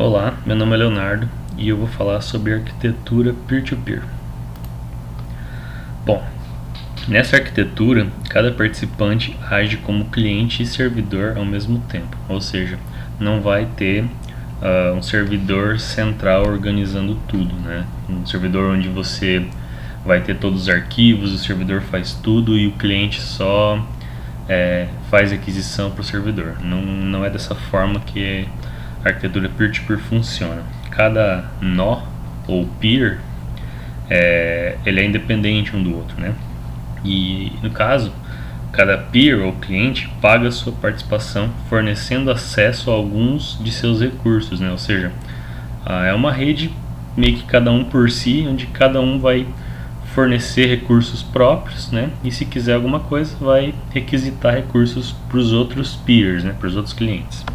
Olá, meu nome é Leonardo e eu vou falar sobre arquitetura peer-to-peer. Bom, nessa arquitetura, cada participante age como cliente e servidor ao mesmo tempo, ou seja, não vai ter um servidor central organizando tudo, né? Um servidor onde você vai ter todos os arquivos, o servidor faz tudo e o cliente só faz aquisição para o servidor. Não é dessa forma que a arquitetura peer-to-peer funciona. Cada nó ou peer ele é independente um do outro, né? E no caso, cada peer ou cliente paga sua participação fornecendo acesso a alguns de seus recursos, né? Ou seja, é uma rede meio que cada um por si, onde cada um vai fornecer recursos próprios, né? E se quiser alguma coisa, vai requisitar recursos para os outros peers, né? Para os outros clientes.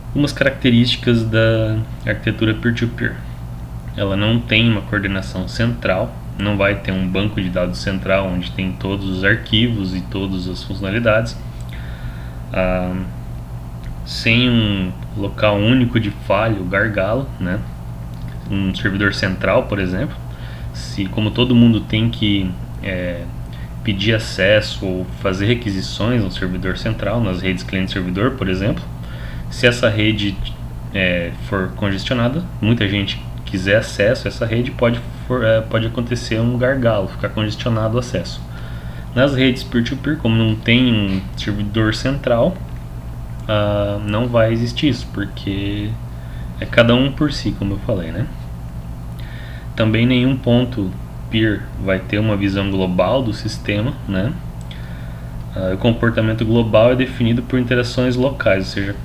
Algumas características da arquitetura peer-to-peer. Ela não tem uma coordenação central, não vai ter um banco de dados central onde tem todos os arquivos e todas as funcionalidades. Sem um local único de falha, o gargalo, né? Um servidor central, por exemplo, como todo mundo tem que pedir acesso ou fazer requisições no servidor central, nas redes cliente-servidor, por exemplo, se essa rede for congestionada, muita gente quiser acesso a essa rede, pode acontecer um gargalo, ficar congestionado o acesso. Nas redes peer-to-peer, como não tem um servidor central, não vai existir isso, porque é cada um por si, como eu falei, né? Também nenhum ponto peer vai ter uma visão global do sistema, né? O comportamento global é definido por interações locais, ou seja,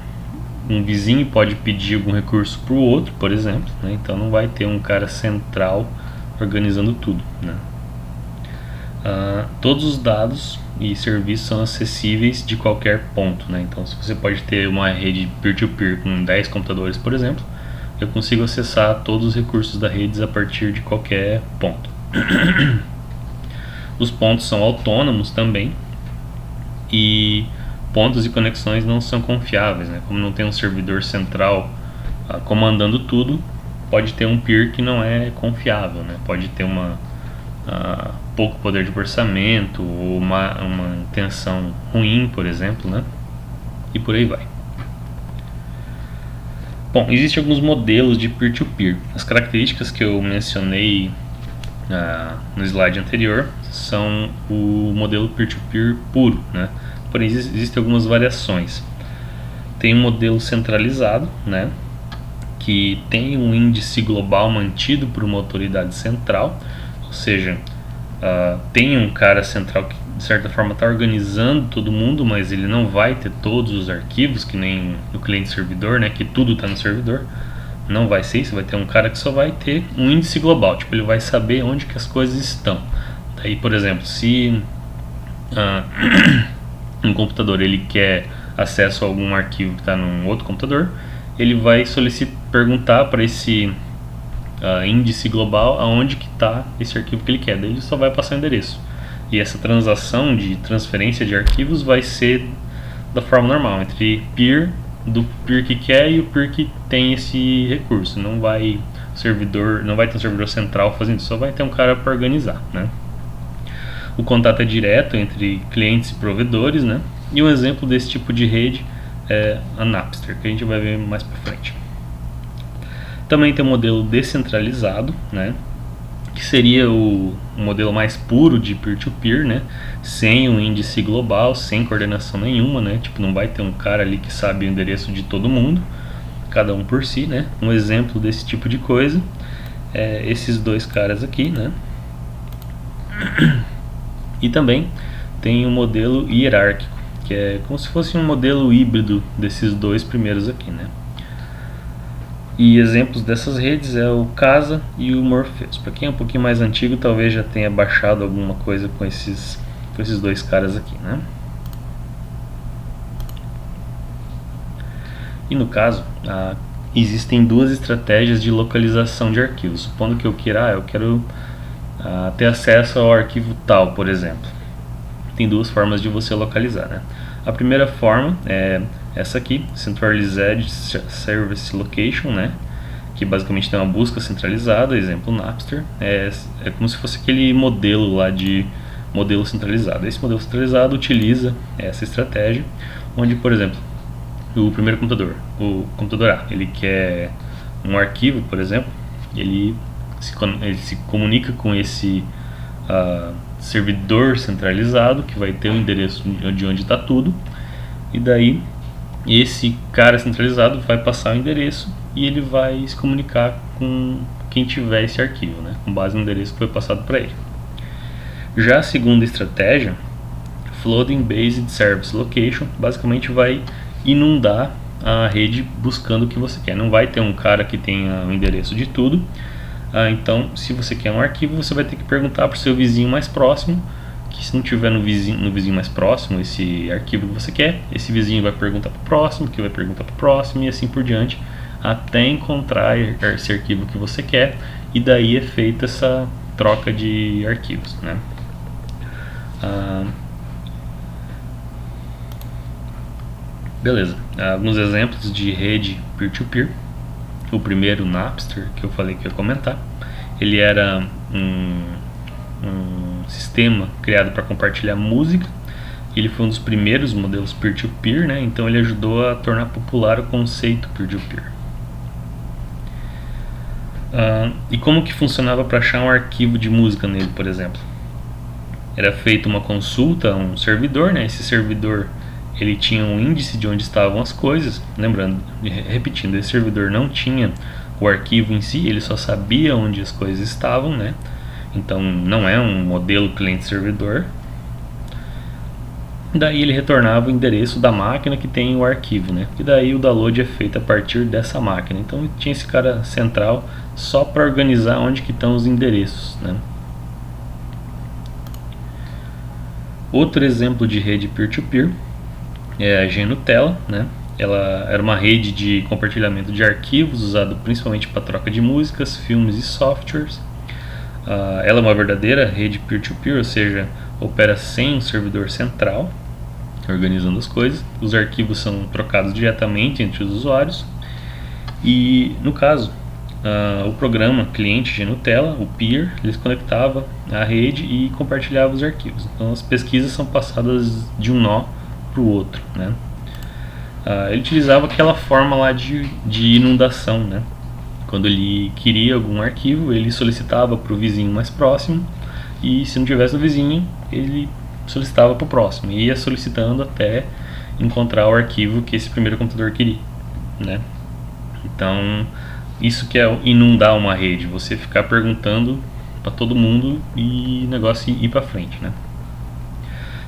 um vizinho pode pedir algum recurso para o outro, por exemplo, né? Então não vai ter um cara central organizando tudo, né? Todos os dados e serviços são acessíveis de qualquer ponto, né? Então se você pode ter uma rede peer-to-peer com 10 computadores, por exemplo, eu consigo acessar todos os recursos da rede a partir de qualquer ponto. Os pontos são autônomos também e pontos e conexões não são confiáveis, né? Como não tem um servidor central comandando tudo, pode ter um peer que não é confiável, né? Pode ter pouco poder de processamento ou uma intenção ruim, por exemplo, né? E por aí vai. Bom, existem alguns modelos de peer-to-peer. As características que eu mencionei no slide anterior são o modelo peer-to-peer puro, né? Porém, existem algumas variações. Tem um modelo centralizado, né, que tem um índice global mantido por uma autoridade central, ou seja, tem um cara central que de certa forma está organizando todo mundo, mas ele não vai ter todos os arquivos, que nem no cliente-servidor, né, que tudo está no servidor. Não vai ser isso, vai ter um cara que só vai ter um índice global, tipo, ele vai saber onde que as coisas estão. Daí, por exemplo, se um computador ele quer acesso a algum arquivo que está num outro computador, ele vai perguntar para esse índice global aonde que está esse arquivo que ele quer, daí ele só vai passar o endereço. E essa transação de transferência de arquivos vai ser da forma normal, entre do peer que quer e o peer que tem esse recurso. Não vai ter um servidor central fazendo isso, só vai ter um cara para organizar, né? O contato é direto entre clientes e provedores, né? E um exemplo desse tipo de rede é a Napster, que a gente vai ver mais para frente. Também tem o modelo descentralizado, né? Que seria o modelo mais puro de peer-to-peer, né? Sem um índice global, sem coordenação nenhuma, né? Tipo, não vai ter um cara ali que sabe o endereço de todo mundo, cada um por si, né? Um exemplo desse tipo de coisa é esses dois caras aqui, né? E também tem um modelo hierárquico, que é como se fosse um modelo híbrido desses dois primeiros aqui, né? E exemplos dessas redes é o Casa e o Morpheus. Para quem é um pouquinho mais antigo, talvez já tenha baixado alguma coisa com esses dois caras aqui, né? E no caso, existem duas estratégias de localização de arquivos. Supondo que eu quero ter acesso ao arquivo tal, por exemplo. Tem duas formas de você localizar, né? A primeira forma é essa aqui, Centralized Service Location, né? Que basicamente tem uma busca centralizada, exemplo Napster, é como se fosse aquele modelo lá de modelo centralizado. Esse modelo centralizado utiliza essa estratégia, onde, por exemplo, o primeiro computador, o computador A, ele quer um arquivo, por exemplo, ele se comunica com esse servidor centralizado, que vai ter o endereço de onde está tudo, e daí esse cara centralizado vai passar o endereço e ele vai se comunicar com quem tiver esse arquivo, né, com base no endereço que foi passado para ele. Já a segunda estratégia, Flooding Based Service Location, basicamente vai inundar a rede buscando o que você quer. Não vai ter um cara que tenha o endereço de tudo. Então, se você quer um arquivo, você vai ter que perguntar para o seu vizinho mais próximo, que se não tiver no vizinho mais próximo esse arquivo que você quer, esse vizinho vai perguntar para o próximo, que vai perguntar para o próximo, e assim por diante, até encontrar esse arquivo que você quer, e daí é feita essa troca de arquivos, né? Beleza, alguns exemplos de rede peer-to-peer. O primeiro, Napster, que eu falei que ia comentar, ele era um sistema criado para compartilhar música. Ele foi um dos primeiros modelos peer-to-peer, né? Então ele ajudou a tornar popular o conceito peer-to-peer. E como que funcionava para achar um arquivo de música nele, por exemplo? Era feita uma consulta a um servidor, né? Esse servidor ele tinha um índice de onde estavam as coisas. Lembrando, repetindo, esse servidor não tinha o arquivo em si, ele só sabia onde as coisas estavam, né? Então não é um modelo cliente-servidor. Daí ele retornava o endereço da máquina que tem o arquivo, né? E daí o download é feito a partir dessa máquina. Então tinha esse cara central só para organizar onde que estão os endereços, né? Outro exemplo de rede peer-to-peer é a GNutella, né? Ela era uma rede de compartilhamento de arquivos usada principalmente para troca de músicas, filmes e softwares. Ela é uma verdadeira rede peer-to-peer, ou seja, opera sem um servidor central organizando as coisas. Os arquivos são trocados diretamente entre os usuários e, no caso, o programa cliente GNutella, o peer, ele se conectava à rede e compartilhava os arquivos. Então as pesquisas são passadas de um nó para o outro, né? Ele utilizava aquela forma lá de inundação, né? Quando ele queria algum arquivo, ele solicitava para o vizinho mais próximo, e se não tivesse no vizinho, ele solicitava para o próximo, e ia solicitando até encontrar o arquivo que esse primeiro computador queria, né? Então isso que é inundar uma rede, você ficar perguntando para todo mundo e o negócio ir para frente, né?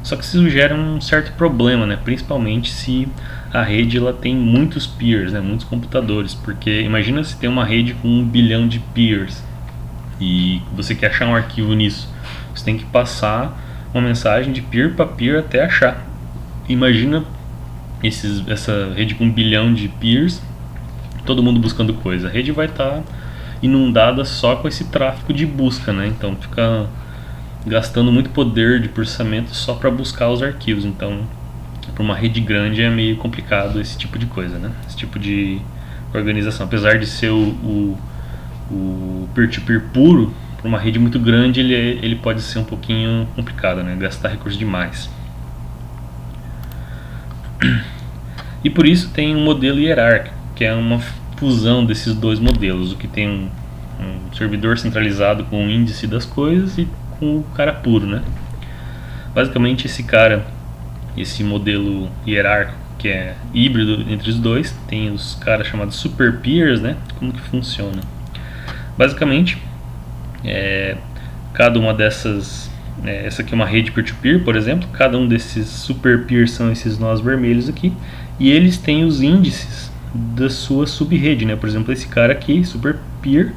Só que isso gera um certo problema, né? Principalmente se a rede ela tem muitos peers, né? Muitos computadores, porque imagina se tem uma rede com 1 bilhão de peers e você quer achar um arquivo nisso, você tem que passar uma mensagem de peer para peer até achar. Imagina essa rede com 1 bilhão de peers, todo mundo buscando coisa, a rede vai estar inundada só com esse tráfego de busca, né? Então fica gastando muito poder de processamento só para buscar os arquivos. Então, para uma rede grande é meio complicado esse tipo de coisa, né? Esse tipo de organização. Apesar de ser o peer-to-peer puro, para uma rede muito grande ele pode ser um pouquinho complicado, né? Gastar recursos demais. E por isso tem um modelo hierárquico, que é uma fusão desses dois modelos, o que tem um servidor centralizado com o índice das coisas e com o cara puro, né? Basicamente esse modelo hierárquico que é híbrido entre os dois, tem os caras chamados super peers, né? Como que funciona? Basicamente, cada uma dessas, essa aqui é uma rede peer-to-peer, por exemplo, cada um desses super peers são esses nós vermelhos aqui, e eles têm os índices da sua sub-rede, né? Por exemplo, esse cara aqui, super peer,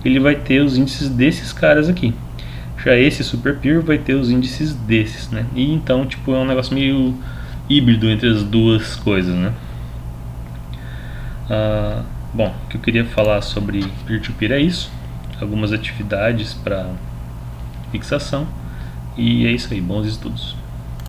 ele vai ter os índices desses caras aqui. Já esse super peer vai ter os índices desses, né? E então, tipo, é um negócio meio híbrido entre as duas coisas, né? Bom, o que eu queria falar sobre peer-to-peer é isso. Algumas atividades para fixação. E é isso aí, bons estudos.